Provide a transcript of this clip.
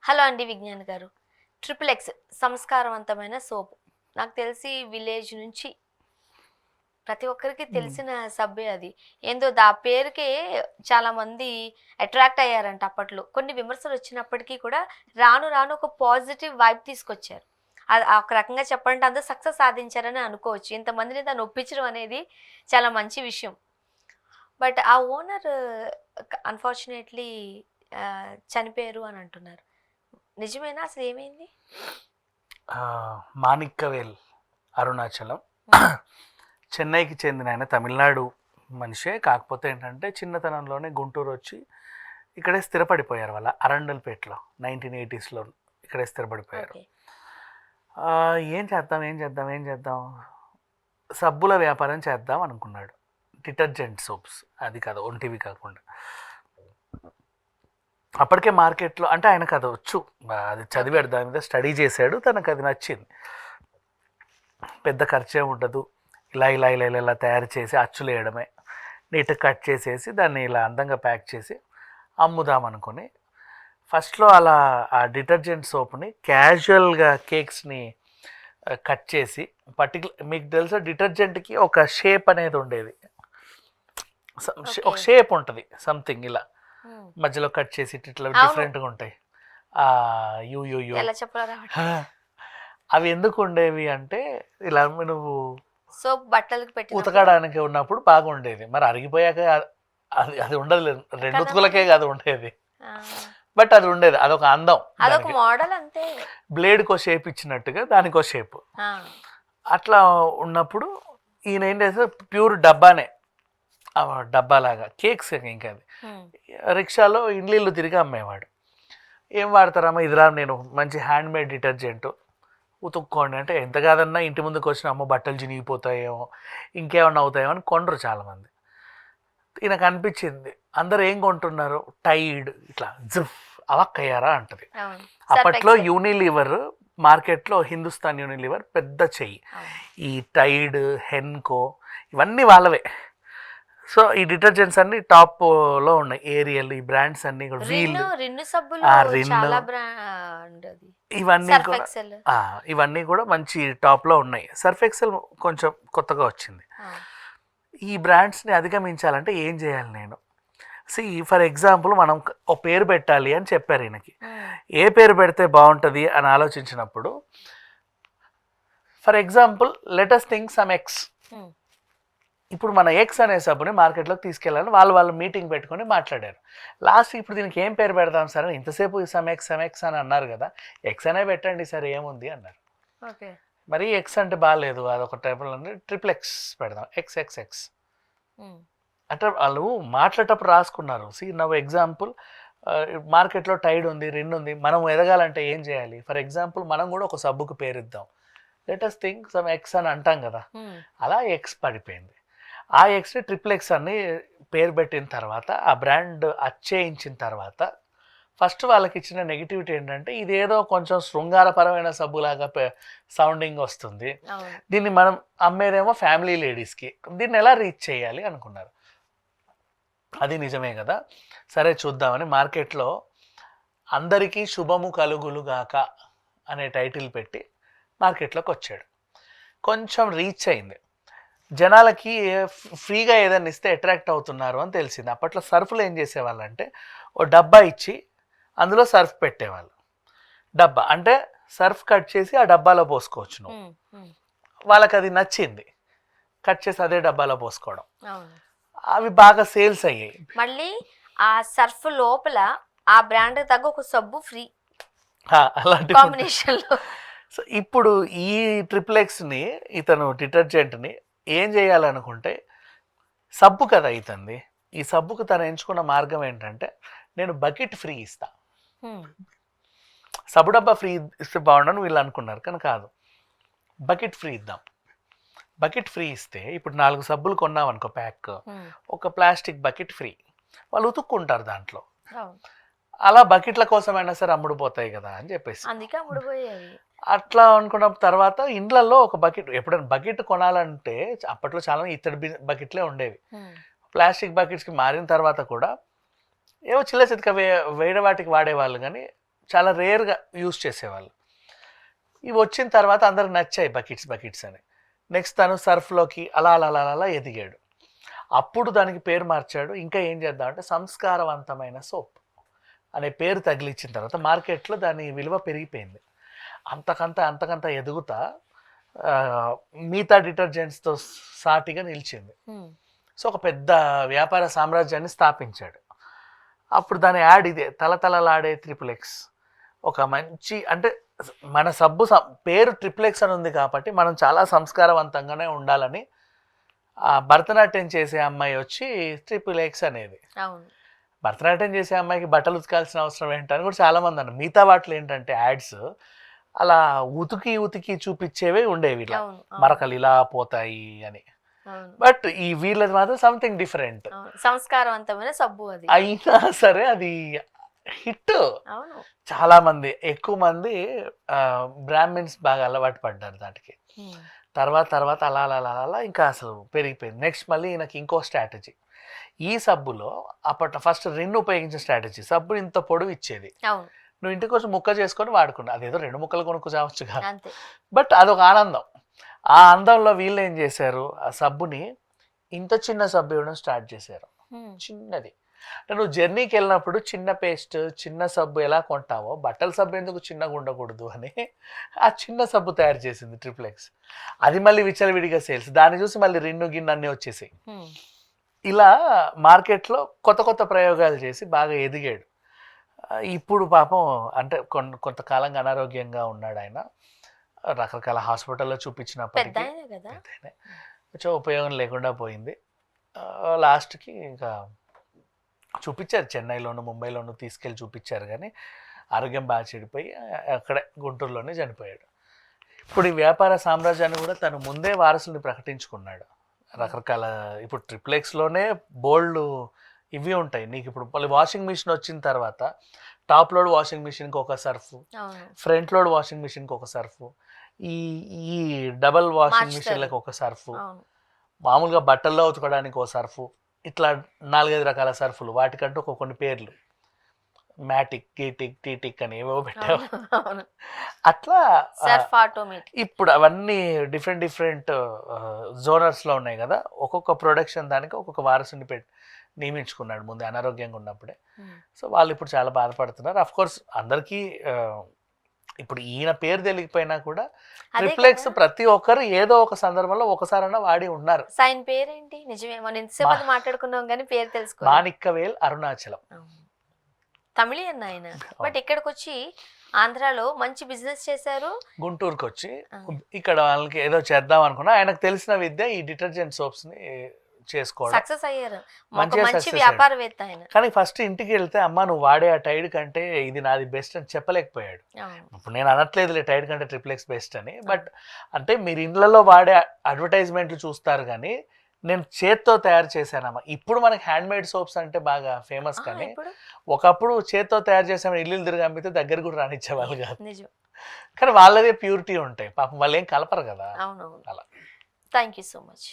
Hello అండి విజ్ఞాన్ గారు. Triple X సంస్కారవంతమైన సోప్. నాకు తెలిసి విలేజ్ నుంచి ప్రతి ఒక్కరికి హ్మ్. తెలిసిన సబ్బే అది. ఏందో పేరుకే చాలా మంది అట్రాక్ట్ అయ్యారంట అప్పట్లో. కొన్ని విమర్శలు వచ్చినప్పటికీ కూడా రాను రాను ఒక పాజిటివ్ వైబ్ తీసుకొచ్చారు. అది ఒక రకంగా చెప్పాలంటే అందరూ సక్సెస్ సాధించారని అనుకోవచ్చు. ఇంతమందిని దాన్ని ఒప్పించడం అనేది చాలా మంచి విషయం. బట్ ఆ ఓనర్ అన్ఫార్చునేట్లీ చనిపోయారు అని అంటున్నారు. నిజమేనా? అసలు ఏమైంది? మాణిక్కవేల్ అరుణాచలం. హ్మ్. చెన్నైకి చెందిన ఆయన తమిళనాడు మనిషే. కాకపోతే ఏంటంటే చిన్నతనంలోనే గుంటూరు వచ్చి ఇక్కడే స్థిరపడిపోయారు. వాళ్ళ అరండల్పేటలో 1980స్లో ఇక్కడే స్థిరపడిపోయారు. ఓకే. ఏం చేద్దాం సబ్బుల వ్యాపారం చేద్దాం అనుకున్నాడు. డిటర్జెంట్ సోప్స్, అది కాదు ఒంటివి కాకుండా. అప్పటికే మార్కెట్లో అంటే ఆయనకు అది వచ్చు, అది ఓకే. చదివాడు, దాని మీద స్టడీ చేశాడు, తనకు అది నచ్చింది. పెద్ద ఖర్చే ఉండదు, ఇలా తయారు చేసి అచ్చులు వేయడమే, నీట్గా కట్ చేసేసి దాన్ని ఇలా అందంగా ప్యాక్ చేసి అమ్ముదాం అనుకుని ఫస్ట్లో అలా ఆ డిటర్జెంట్ సోప్ని క్యాజువల్గా కేక్స్ని కట్ చేసి మీకు తెలుసా డిటర్జెంట్కి ఒక షేప్ అనేది ఉండేది, ఓకే. ఒక షేప్ ఉంటుంది సంథింగ్ ఇలా హ్మ్. మధ్యలో కట్ చేసి ఇట్లా అవును. డిఫరెంట్గా ఉంటాయి. యూ యూ యూ ఎలా చెప్పాలో రావట్లేదు. అవి ఎందుకు ఉండేవి అంటే ఇలా నువ్వు సోప్ బట్టలకు పెట్టినప్పుడు ఉతకడానికి ఉన్నప్పుడు బాగుండేది. మరి అరిగిపోయాక అది అది ఉండదు, రెండు కదా ఉతుకులకే మరి. కాదు ఉండేది. ఆ! బట్ అది ఉండేది, అదొక అందం. అదొక దానికి మోడల్ అంతే. బ్లేడ్కో షేప్ ఇచ్చినట్టుగా దానికో షేప్. ఆ! అట్లా ఉన్నప్పుడు ఈయన ఏం చేస్తే ప్యూర్ డబ్బానే, డబ్బాలాగా కేక్స్ ఇంకా అది హ్మ్. రిక్షాలో ఇండ్లు తిరిగి అమ్మేవాడు. ఏం వాడతారమ్మా, ఇదిరా నేను మంచి హ్యాండ్ మేడ్ డిటర్జెంట్ ఉతుక్కోండి అంటే, ఎంత కాదన్నా ఇంటి ముందుకు వచ్చిన అమ్మ బట్టలు చినిగిపోతాయేమో ఇంకేమన్నా అవుతాయేమో అని కొండరు చాలామంది. ఈయనకు అనిపించింది అందరు ఏం కొంటున్నారు, టైడ్ ఇట్లా జిఫ్ అవక్కయ్యారా అంటది. అవును. సర్ఫ్ అప్పట్లో ఎక్సెల్. యూనిలీవర్ మార్కెట్లో, హిందుస్థాన్ యూనిలీవర్ పెద్ద చెయ్యి. అవును. ఈ టైడ్, హెన్కో ఇవన్నీ వాళ్ళవే. సో ఈ డిటర్జెంట్స్ అన్ని టాప్లో ఉన్నాయి. ఏరియల్, ఈ బ్రాండ్స్ అన్నీ కూడా, వీల్, రిన్ను సబ్బులు రిన్, చాలా బ్రాండ్ అది. ఇవన్నీ సర్ఫ్ కూడా ఎక్సెల్. ఇవన్నీ కూడా మంచి టాప్లో ఉన్నాయి. సర్ఫ్ ఎక్సెల్ కొంచెం కొత్తగా వచ్చింది. అవును. ఈ బ్రాండ్స్ని అధిగమించాలంటే ఏం చేయాలి నేను? ఫర్ ఎగ్జాంపుల్ మనం ఓ పేరు పెట్టాలి అని చెప్పారు ఈయనకి. హ్మ్. ఏ పేరు పెడితే బాగుంటుంది అని ఆలోచించినప్పుడు, for example let us think some X. Hmm. ఇప్పుడు మన ఎక్స్ అనే సబ్బుని మార్కెట్లోకి తీసుకెళ్ళాలని వాళ్ళు మీటింగ్ పెట్టుకొని మాట్లాడారు. లాస్ట్ ఇప్పుడు దీనికి ఏం పేరు పెడదాం సార్ అని, ఇంతసేపు సమ్ ఎక్స్ అని అన్నారు కదా, ఎక్స్ అనే పెట్టండి సార్ ఏముంది అన్నారు. ఓకే. మరి ఎక్స్ అంటే బాగాలేదు, అదొక టైప్లో ట్రిపుల్ ఎక్స్ పెడదాం, ఎక్స్. హ్మ్. అంటే వాళ్ళు మాట్లాడేటప్పుడు రాసుకున్నారు. నవ్వు ఎగ్జాంపుల్, మార్కెట్లో టైడ్ ఉంది, రిన్ ఉంది, మనం ఎదగాలంటే ఏం చేయాలి? ఫర్ ఎగ్జాంపుల్ మనం కూడా ఒక సబ్బుకు పేరిద్దాం, లెటస్ థింక్ సమ్ ఎక్స్ అని అంటాం కదా. హ్మ్. అలా ఎక్స్ పడిపోయింది. ఆ ఎక్స్ని ట్రిపుల్ ఎక్స్ అని పేరు పెట్టిన తర్వాత, ఆ బ్రాండ్ అచ్చేయించిన తర్వాత, ఫస్ట్ వాళ్ళకి ఇచ్చిన నెగిటివిటీ ఏంటంటే ఇదేదో కొంచెం శృంగారపరమైన సబ్బులాగా సౌండింగ్ వస్తుంది, అవును. దీన్ని మనం అమ్మేదేమో ఫ్యామిలీ లేడీస్కి, దీన్ని ఎలా రీచ్ చేయాలి అనుకున్నారు. అది నిజమే కదా, సరే చూద్దామని మార్కెట్లో అందరికీ శుభము కలుగులుగాక అనే టైటిల్ పెట్టి మార్కెట్లోకి వచ్చాడు. కొంచెం రీచ్ అయింది, జనాలకి ఫ్రీగా ఏదైనా ఇస్తే అట్రాక్ట్ అవుతున్నారు అని తెలిసింది. అప్పట్లో సర్ఫ్లు ఏం చేసేవాళ్ళంటే ఓ డబ్బా ఇచ్చి అందులో సర్ఫ్ పెట్టేవాళ్ళు. డబ్బా అంటే సర్ఫ్ కట్ చేసి ఆ డబ్బాలో పోసుకోవచ్చు నువ్వు. హ్మ్. హ్మ్. వాళ్ళకి అది నచ్చింది, కట్ చేసి అదే డబ్బాలో పోసుకోవడం. అవును. అవి బాగా సేల్స్ అయ్యాయి. మళ్ళీ ఆ సర్ఫ్ లోపల ఆ బ్రాండ్ తగ్గ ఒక సబ్బు ఫ్రీ అలాంటి కాంబినేషన్‌లో. సో ఇప్పుడు ఈ ట్రిపుల్ ఎక్స్ని, ఇతను డిటర్జెంట్ని ఏం చేయాలనుకుంటే, సబ్బు కదా ఇతంది, ఈ సబ్బుకు తను ఎంచుకున్న మార్గం ఏంటంటే, నేను బకెట్ ఫ్రీ ఇస్తా. హ్మ్. సబ్బు డబ్బా ఫ్రీ ఇస్తే బాగుండని వీళ్ళు అనుకున్నారు, కానీ కాదు, బకెట్ ఫ్రీ ఇద్దాం. బకెట్ ఫ్రీ ఇస్తే ఇప్పుడు 4 సబ్బులు కొన్నాం అనుకో ప్యాక్, హ్మ్. ఒక ప్లాస్టిక్ బకెట్ ఫ్రీ, వాళ్ళు ఉతుక్కుంటారు దాంట్లో. అవును. అలా బకెట్ల కోసమైనా సరే అమ్ముడుపోతాయి కదా అని చెప్పేసి అందుకే అమ్ముడుపోయాయి. అట్లా అనుకున్న తర్వాత ఇండ్లలో ఒక బకెట్, ఎప్పుడైనా బకెట్ కొనాలంటే అప్పట్లో చాలా ఇత్తడి బకెట్లే ఉండేవి. హ్మ్. ప్లాస్టిక్ బకెట్స్కి మారిన తర్వాత కూడా ఏవో చిల్ల చితక వేరే వాటికి వాడేవాళ్ళు, కానీ చాలా రేర్గా యూజ్ చేసేవాళ్ళు. ఇవి వచ్చిన తర్వాత అందరికి నచ్చాయి బకెట్స్ అని. నెక్స్ట్ తను సర్ఫ్లోకి అలా అలా అలా అలా ఎదిగాడు. అప్పుడు దానికి పేరు మార్చాడు. ఇంకా ఏం చేద్దామంటే సంస్కారవంతమైన సోప్ అనే పేరు తగిలిచ్చిన తర్వాత మార్కెట్లో దాని విలువ పెరిగిపోయింది. అంతకంత ఎదుగుతా మిగతా డిటర్జెంట్స్తో సాటిగా నిలిచింది. సో ఒక పెద్ద వ్యాపార సామ్రాజ్యాన్ని స్థాపించాడు. అప్పుడు దాని యాడ్ ఇదే, తలతలలాడే XXX. ఒక మంచి అంటే మన సబ్బు పేరు XXX అని ఉంది కాబట్టి మనం చాలా సంస్కారవంతంగానే ఉండాలని భరతనాట్యం చేసే అమ్మాయి వచ్చి XXX అనేది. భరతనాట్యం చేసే అమ్మాయికి బట్టలు ఉతకాల్సిన అవసరం ఏంటని కూడా చాలామంది అన్నారు. మిగతా వాటిలో ఏంటంటే యాడ్స్ అలా ఉతికి చూపించేవే ఉండేవి, ఇలా మరకలు ఇలా పోతాయి అని. బట్ ఈ వీళ్ళది మాత్రం సంథింగ్ డిఫరెంట్, సంస్కారవంతమైన సబ్బు అది. అయినా సరే అది హిట్. చాలా మంది, ఎక్కువ మంది బ్రాహ్మిన్స్ బాగా అలవాటు పడ్డారు దానికి. తర్వాత అలా అలా అలా అలా ఇంకా అసలు పెరిగిపోయింది. నెక్స్ట్ మళ్ళీ ఈయనకి ఇంకో స్ట్రాటజీ. ఈ సబ్బులో అప్పట్లో ఫస్ట్ రిన్ ఉపయోగించిన స్ట్రాటజీ. సబ్బు ఇంత పొడవు ఇచ్చేది, నువ్వు ఇంటికి వచ్చి ముక్క చేసుకొని వాడుకున్నా, అదేదో 2 ముక్కలు కొనుక్కు చావచ్చు కాదు, బట్ అదొక ఆనందం. ఆ అందంలో వీళ్ళు ఏం చేశారు, ఆ సబ్బుని ఇంత చిన్న సబ్బు ఇవ్వడం స్టార్ట్ చేశారు. చిన్నది అంటే నువ్వు జర్నీకి వెళ్ళినప్పుడు చిన్న పేస్ట్ చిన్న సబ్బు ఎలా కొంటావో బట్టల సబ్బు ఎందుకు చిన్నగా ఉండకూడదు అని ఆ చిన్న సబ్బు తయారు చేసింది XXX. అది మళ్ళీ విచ్చలవిడిగా సేల్స్. దాన్ని చూసి మళ్ళీ రిన్ను గిన్నె అన్నీ వచ్చేసాయి. ఇలా మార్కెట్లో కొత్త ప్రయోగాలు చేసి బాగా ఎదిగాడు. ఇప్పుడు పాపం అంటే కొంతకాలంగా అనారోగ్యంగా ఉన్నాడు ఆయన. రకరకాల హాస్పిటల్లో చూపించినప్పటికీ కొంచెం ఉపయోగం లేకుండా పోయింది. లాస్ట్కి ఇంకా చూపించారు, చెన్నైలోను ముంబైలోను తీసుకెళ్ళి చూపించారు, కానీ ఆరోగ్యం బాగా చెడిపోయి అక్కడే గుంటూరులోనే చనిపోయాడు. ఇప్పుడు ఈ వ్యాపార సామ్రాజ్యాన్ని కూడా తను ముందే వారసుని ప్రకటించుకున్నాడు. రకరకాల ఇప్పుడు XXXలోనే బోల్డ్ ఇవి ఉంటాయి. నీకు ఇప్పుడు మళ్ళీ వాషింగ్ మిషన్ వచ్చిన తర్వాత టాప్ లోడ్ వాషింగ్ మిషన్కి ఒక సర్ఫ్, ఫ్రంట్ లోడ్ వాషింగ్ మిషన్కి ఒక సర్ఫ్, ఈ డబల్ వాషింగ్ మిషన్లకు ఒక సర్ఫ్, మామూలుగా బట్టల్లో ఉతకడానికి ఒక సర్ఫ్, ఇట్లా 4-5 రకాల సర్ఫులు, వాటికంటూ కొన్ని పేర్లు, మ్యాటిక్, గీటిక్, టీటిక్ అని ఏవో పెట్టావు. అట్లా ఇప్పుడు అవన్నీ డిఫరెంట్ జోనర్స్లో ఉన్నాయి కదా. ఒక్కొక్క ప్రొడక్షన్ దానికి ఒక్కొక్క వారసుని నియమించుకున్నాడు ముందే అనారోగ్యంగా ఉన్నప్పుడే. సో వాళ్ళు ఇప్పుడు చాలా బాధపడుతున్నారు. అఫ్ కోర్స్ అందరికీ ఇప్పుడు ఈయన పేరు తెలియకపోయినా కూడా XXX ప్రతి ఒక్కరు ఏదో ఒక సందర్భంలో ఒకసారైనా వాడి ఉన్నారు. సైన్ పేరేంటి? నిజమే, మనం ఇంతసేపు మాట్లాడుకున్నాం కానీ పేరు తెలుసుకో. మాణిక్యవేల్ అరుణాచలం, తమిళియన్ ఆయన. బట్ ఇక్కడికి వచ్చి ఆంధ్రాలో మంచి బిజినెస్ చేశారు. గుంటూరుకి వచ్చి ఇక్కడ వాళ్ళకి ఏదో చేద్దాం అనుకున్నా, ఆయనకు తెలిసిన విద్య ఈ డిటర్జెంట్ సోప్స్ ని చేసుకోవడం, సక్సెస్ అయ్యారు, మంచి వ్యాపారవేత్త ఆయన. కానీ ఫస్ట్ ఇంటికి వెళ్తే అమ్మ నువ్వు వాడే ఆ టైడ్ కంటే ఇది నాది బెస్ట్ అని చెప్పలేకపోయాడు. ఇప్పుడు నేను అనట్లేదులే టైడ్ కంటే XXX బెస్ట్ అని, బట్ అంటే మీరు ఇండ్లలో వాడే అడ్వర్టైజ్మెంట్లు చూస్తారు కానీ నేను చేత్తో తయారు చేశానమ్మా. ఇప్పుడు మనకి హ్యాండ్ మేడ్ సోప్స్ అంటే బాగా ఫేమస్, కానీ ఒకప్పుడు చేత్తో తయారు చేసామని ఇల్లు తిరిగి అమ్మితే దగ్గర కూడా రానిచ్చేవాళ్ళు కాదు. కానీ వాళ్ళదే ప్యూరిటీ ఉంటాయి పాపం, వాళ్ళు ఏం కలపరు కదా. అలా. Thank you so much.